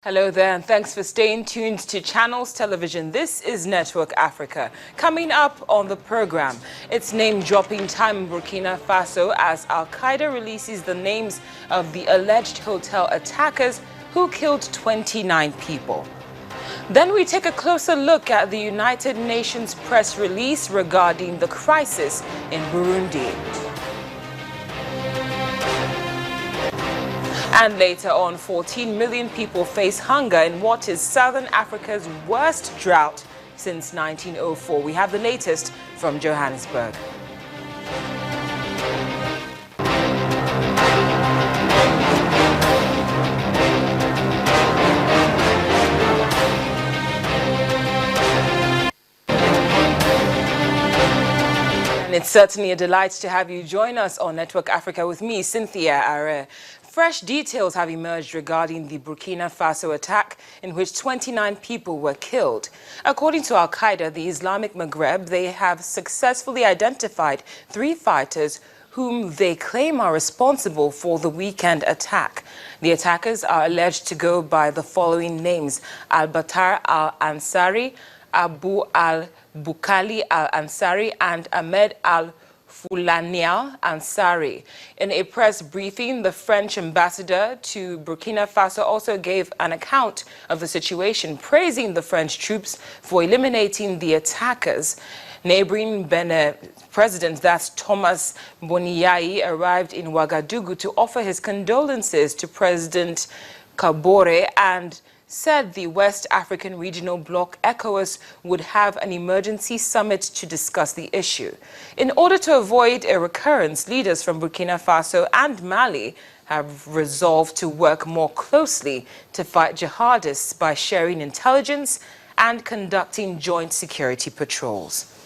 Hello there, and thanks for staying tuned to Channels Television. This is Network Africa. Coming up on the program, it's name-dropping time in Burkina Faso as Al-Qaeda releases the names of the alleged hotel attackers who killed 29 people. Then we take a closer look at the United Nations press release regarding the crisis in Burundi. And later on, 14 million people face hunger in what is Southern Africa's worst drought since 1904. We have the latest from Johannesburg. And it's certainly a delight to have you join us on Network Africa with me, Cynthia Are. Fresh details have emerged regarding the Burkina Faso attack in which 29 people were killed. According to Al-Qaeda, the Islamic Maghreb, they have successfully identified 3 fighters whom they claim are responsible for the weekend attack. The attackers are alleged to go by the following names: Al-Batar al-Ansari, Abu al-Bukali al-Ansari, and Ahmed al-Fulanial Ansari. In a press briefing, the French ambassador to Burkina Faso also gave an account of the situation, praising the French troops for eliminating the attackers. Neighboring Benin President, that's Thomas Boniai, arrived in Ouagadougou to offer his condolences to President Kabore and said the West African Regional Bloc, ECOWAS, would have an emergency summit to discuss the issue. In order to avoid a recurrence, leaders from Burkina Faso and Mali have resolved to work more closely to fight jihadists by sharing intelligence and conducting joint security patrols.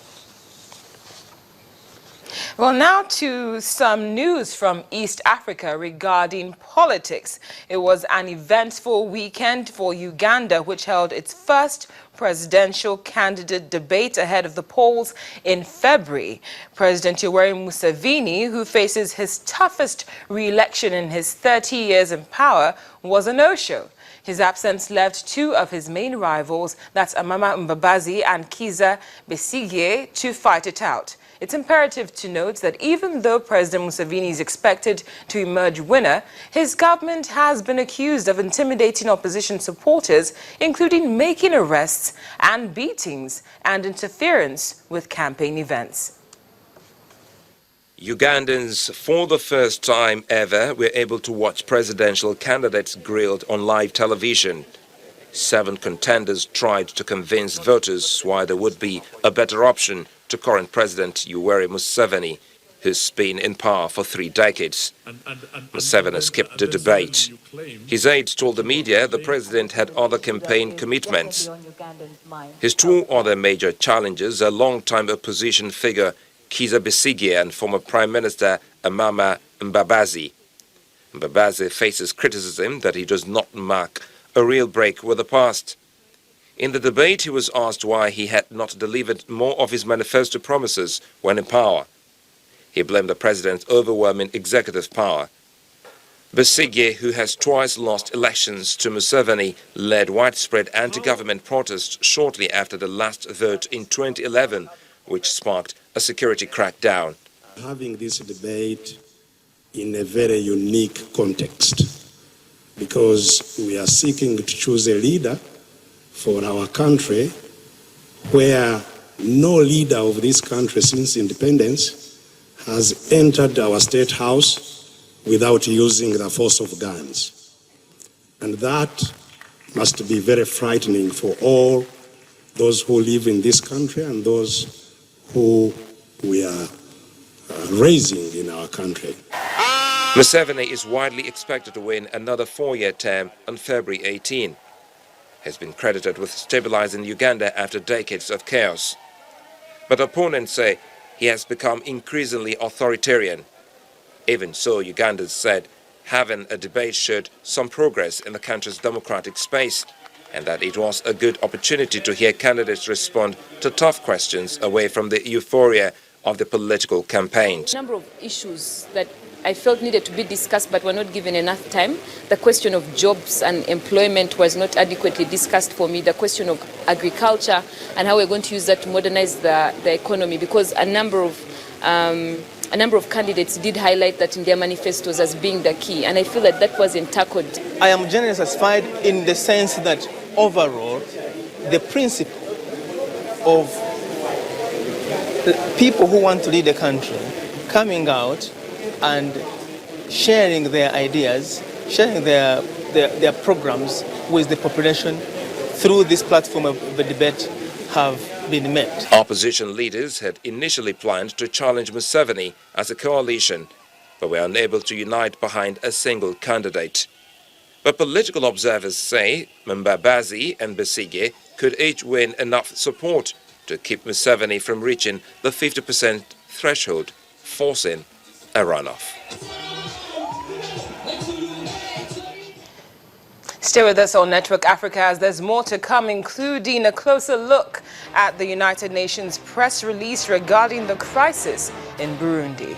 Well, now to some news from East Africa regarding politics. It was an eventful weekend for Uganda, which held its first presidential candidate debate ahead of the polls in February. President Yoweri Museveni, who faces his toughest re-election in his 30 years in power, was a no-show. His absence left 2 of his main rivals, that's Amama Mbabazi and Kizza Besigye, to fight it out. It's imperative to note that even though President Museveni is expected to emerge winner, his government has been accused of intimidating opposition supporters, including making arrests and beatings and interference with campaign events. Ugandans, for the first time ever, were able to watch presidential candidates grilled on live television. 7 contenders tried to convince voters why there would be a better option to current President Yoweri Museveni, who's been in power for 3 decades. Museveni skipped the debate. His aides told the media the president had other campaign commitments. His 2 other major challengers are longtime opposition figure Kizza Besigye and former Prime Minister Amama Mbabazi. Mbabazi faces criticism that he does not mark a real break with the past. In the debate, he was asked why he had not delivered more of his manifesto promises when in power. He blamed the president's overwhelming executive power. Besigye, who has twice lost elections to Museveni, led widespread anti-government protests shortly after the last vote in 2011, which sparked a security crackdown. Having this debate in a very unique context, because we are seeking to choose a leader for our country where no leader of this country since independence has entered our state house without using the force of guns. And that must be very frightening for all those who live in this country and those who we are raising in our country. Museveni is widely expected to win another 4-year term on February 18. Has been credited with stabilizing Uganda after decades of chaos. But opponents say he has become increasingly authoritarian. Even so, Ugandans said having a debate showed some progress in the country's democratic space, and that it was a good opportunity to hear candidates respond to tough questions away from the euphoria of the political campaign. A number of issues that I felt needed to be discussed but were not given enough time. The question of jobs and employment was not adequately discussed for me. The question of agriculture and how we're going to use that to modernize the economy, because a number of candidates did highlight that in their manifestos as being the key, and I feel that that wasn't tackled. I am generally satisfied in the sense that overall, the principle of people who want to lead the country coming out and sharing their ideas, sharing their programs with the population through this platform of the debate have been met. Opposition leaders had initially planned to challenge Museveni as a coalition, but were unable to unite behind a single candidate. But political observers say Mbabazi and Besigye could each win enough support to keep Museveni from reaching the 50% threshold, forcing a runoff. Stay with us on Network Africa as there's more to come, including a closer look at the United Nations press release regarding the crisis in Burundi.